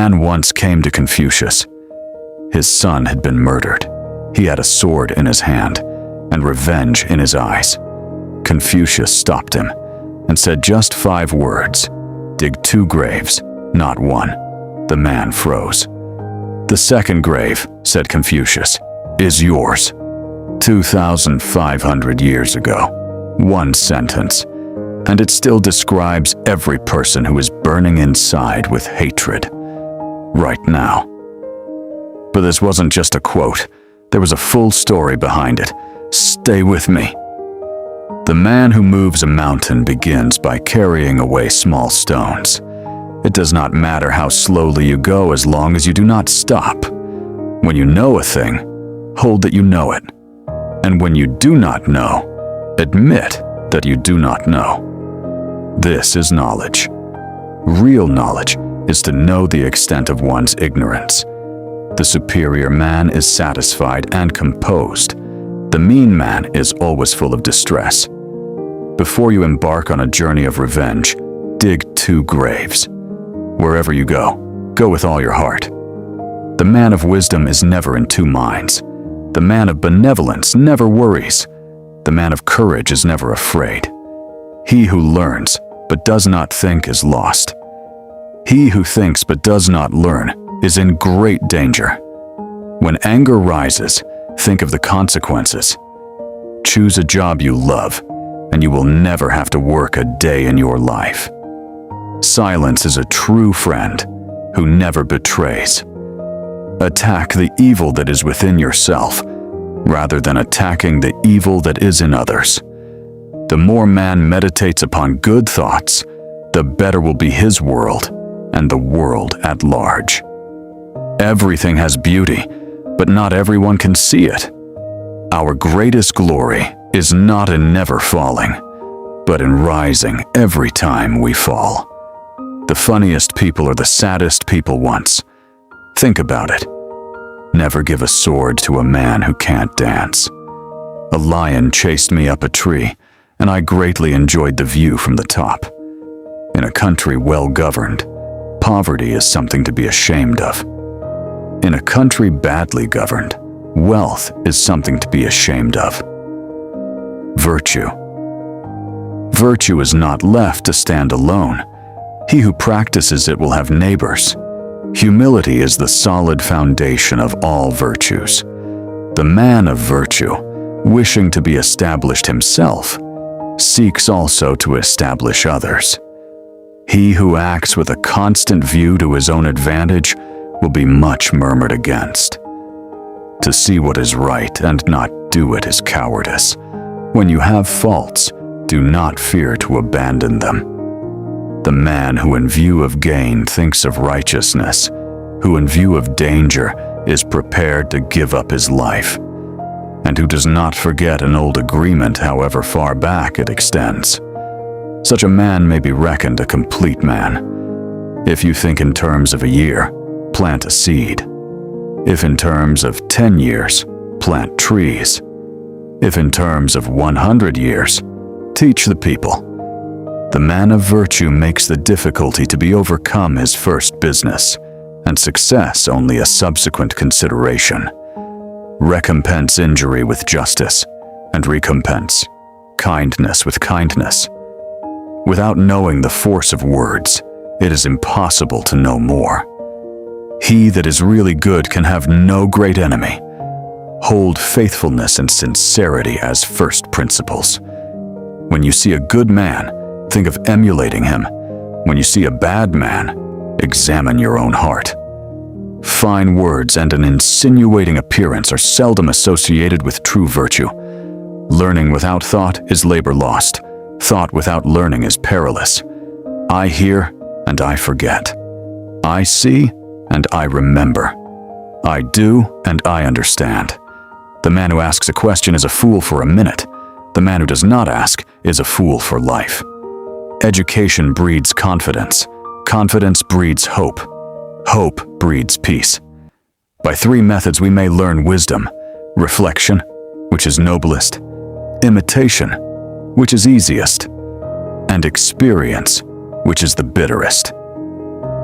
man once came to Confucius. His son had been murdered. He had a sword in his hand and revenge in his eyes. Confucius stopped him and said just 5 words: "Dig 2 graves, not 1. The man froze. "The second grave," said Confucius, "is yours." 2,500 years ago. 1 sentence. And it still describes every person who is burning inside with hatred. Right now. But this wasn't just a quote. There was a full story behind it. Stay with me. The man who moves a mountain begins by carrying away small stones. It does not matter how slowly you go as long as you do not stop. When you know a thing, hold that you know it. And when you do not know, admit that you do not know. This is knowledge. Real knowledge is to know the extent of one's ignorance. The superior man is satisfied and composed. The mean man is always full of distress. Before you embark on a journey of revenge, dig 2 graves. Wherever you go, go with all your heart. The man of wisdom is never in 2 minds. The man of benevolence never worries. The man of courage is never afraid. He who learns but does not think is lost. He who thinks but does not learn is in great danger. When anger rises, think of the consequences. Choose a job you love, and you will never have to work a day in your life. Silence is a true friend who never betrays. Attack the evil that is within yourself, rather than attacking the evil that is in others. The more man meditates upon good thoughts, the better will be his world and the world at large. Everything has beauty, but not everyone can see it. Our greatest glory is not in never falling, but in rising every time we fall. The funniest people are the saddest people once. Think about it. Never give a sword to a man who can't dance. A lion chased me up a tree, and I greatly enjoyed the view from the top. In a country well governed, poverty is something to be ashamed of. In a country badly governed, wealth is something to be ashamed of. Virtue. Virtue is not left to stand alone. He who practices it will have neighbors. Humility is the solid foundation of all virtues. The man of virtue, wishing to be established himself, seeks also to establish others. He who acts with a constant view to his own advantage will be much murmured against. To see what is right and not do it is cowardice. When you have faults, do not fear to abandon them. The man who in view of gain thinks of righteousness, who in view of danger is prepared to give up his life, and who does not forget an old agreement however far back it extends. Such a man may be reckoned a complete man. If you think in terms of a year, plant a seed. If in terms of 10 years, plant trees. If in terms of 100 years, teach the people. The man of virtue makes the difficulty to be overcome his first business, and success only a subsequent consideration. Recompense injury with justice, and recompense kindness with kindness. Without knowing the force of words, it is impossible to know more. He that is really good can have no great enemy. Hold faithfulness and sincerity as first principles. When you see a good man, think of emulating him. When you see a bad man, examine your own heart. Fine words and an insinuating appearance are seldom associated with true virtue. Learning without thought is labor lost. Thought without learning is perilous. I hear and I forget. I see and I remember. I do and I understand. The man who asks a question is a fool for a minute. The man who does not ask is a fool for life. Education breeds confidence. Confidence breeds hope. Hope breeds peace. By 3 methods we may learn wisdom: reflection, which is noblest; imitation, which is easiest; and experience, which is the bitterest.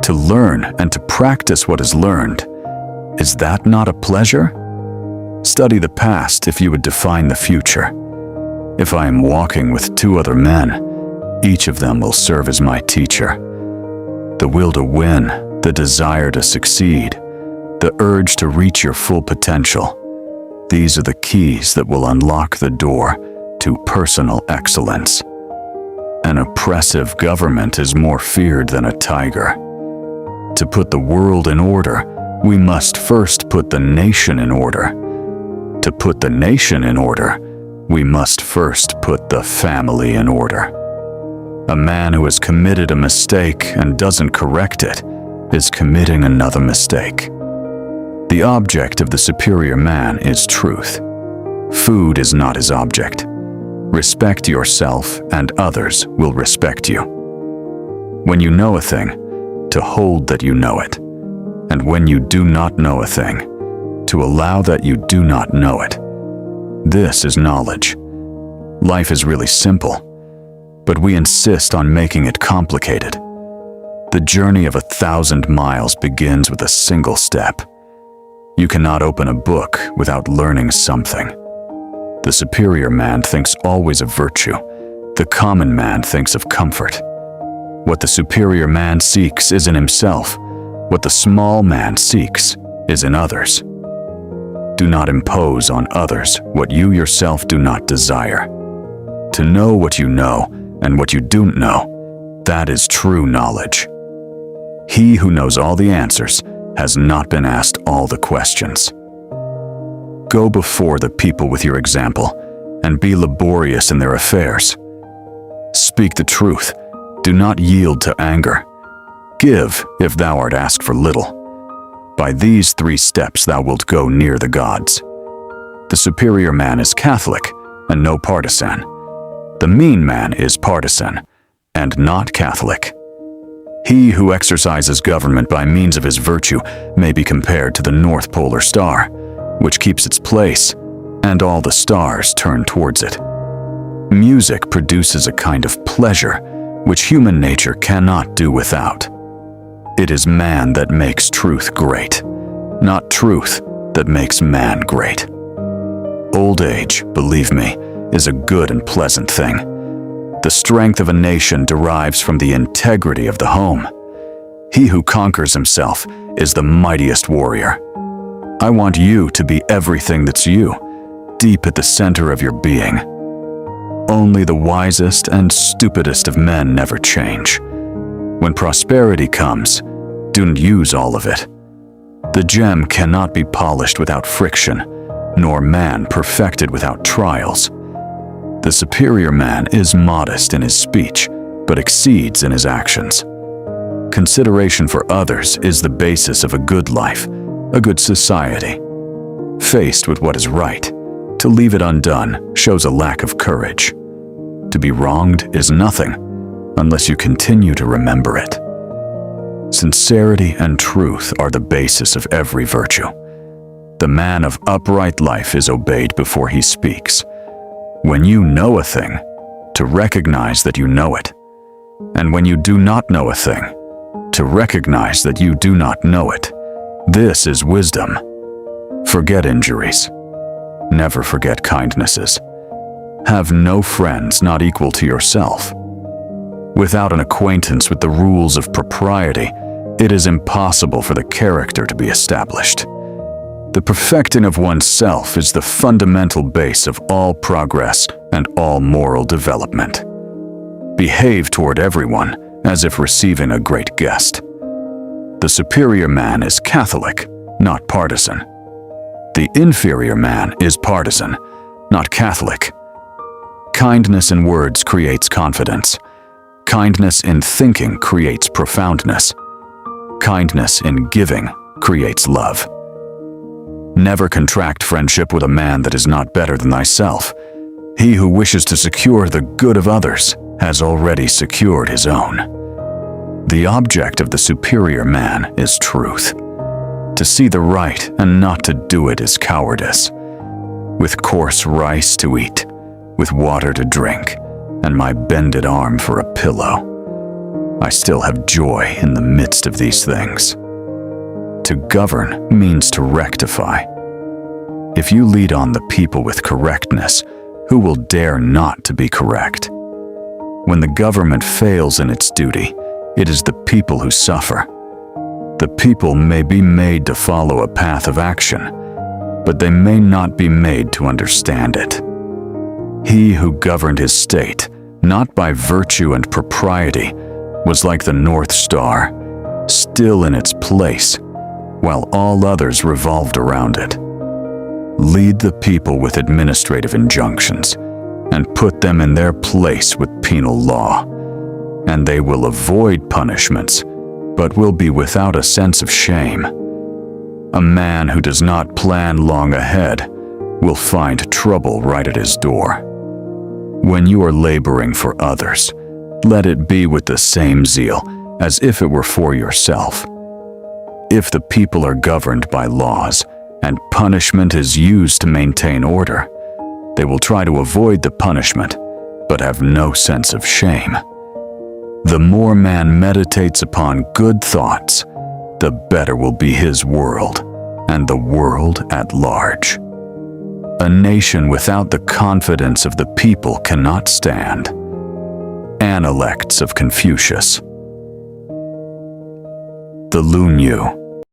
To learn and to practice what is learned, is that not a pleasure? Study the past if you would define the future. If I am walking with two other men, each of them will serve as my teacher. The will to win, the desire to succeed, the urge to reach your full potential. These are the keys that will unlock the door to personal excellence. An oppressive government is more feared than a tiger. To put the world in order, we must first put the nation in order. To put the nation in order, we must first put the family in order. A man who has committed a mistake and doesn't correct it is committing another mistake. The object of the superior man is truth. Food is not his object. Respect yourself and others will respect you. When you know a thing, to hold that you know it. And when you do not know a thing, to allow that you do not know it. This is knowledge. Life is really simple, but we insist on making it complicated. The journey of 1,000 miles begins with a single step. You cannot open a book without learning something. The superior man thinks always of virtue. The common man thinks of comfort. What the superior man seeks is in himself. What the small man seeks is in others. Do not impose on others what you yourself do not desire. To know what you know and what you don't know, that is true knowledge. He who knows all the answers has not been asked all the questions. Go before the people with your example and be laborious in their affairs. Speak the truth. Do not yield to anger. Give if thou art asked for little. By these 3 steps thou wilt go near the gods. The superior man is Catholic and no partisan. The mean man is partisan and not Catholic. He who exercises government by means of his virtue may be compared to the North Polar Star, which keeps its place, and all the stars turn towards it. Music produces a kind of pleasure which human nature cannot do without. It is man that makes truth great, not truth that makes man great. Old age, believe me, is a good and pleasant thing. The strength of a nation derives from the integrity of the home. He who conquers himself is the mightiest warrior. I want you to be everything that's you, deep at the center of your being. Only the wisest and stupidest of men never change. When prosperity comes, don't use all of it. The gem cannot be polished without friction, nor man perfected without trials. The superior man is modest in his speech, but exceeds in his actions. Consideration for others is the basis of a good life, a good society. Faced with what is right, to leave it undone shows a lack of courage. To be wronged is nothing, unless you continue to remember it. Sincerity and truth are the basis of every virtue. The man of upright life is obeyed before he speaks. When you know a thing, to recognize that you know it. And when you do not know a thing, to recognize that you do not know it. This is wisdom. Forget injuries. Never forget kindnesses. Have no friends not equal to yourself. Without an acquaintance with the rules of propriety, it is impossible for the character to be established. The perfecting of oneself is the fundamental base of all progress and all moral development. Behave toward everyone as if receiving a great guest. The superior man is Catholic, not partisan. The inferior man is partisan, not Catholic. Kindness in words creates confidence. Kindness in thinking creates profoundness. Kindness in giving creates love. Never contract friendship with a man that is not better than thyself. He who wishes to secure the good of others has already secured his own. The object of the superior man is truth. To see the right and not to do it is cowardice. With coarse rice to eat, with water to drink, and my bended arm for a pillow. I still have joy in the midst of these things. To govern means to rectify. If you lead on the people with correctness, who will dare not to be correct? When the government fails in its duty, it is the people who suffer. The people may be made to follow a path of action, but they may not be made to understand it. He who governed his state, not by virtue and propriety, was like the North Star, still in its place, while all others revolved around it. Lead the people with administrative injunctions, and put them in their place with penal law, and they will avoid punishments, but will be without a sense of shame. A man who does not plan long ahead will find trouble right at his door. When you are laboring for others, let it be with the same zeal as if it were for yourself. If the people are governed by laws, and punishment is used to maintain order, they will try to avoid the punishment, but have no sense of shame. The more man meditates upon good thoughts, the better will be his world, and the world at large. A nation without the confidence of the people cannot stand. Analects of Confucius. The Lunyu.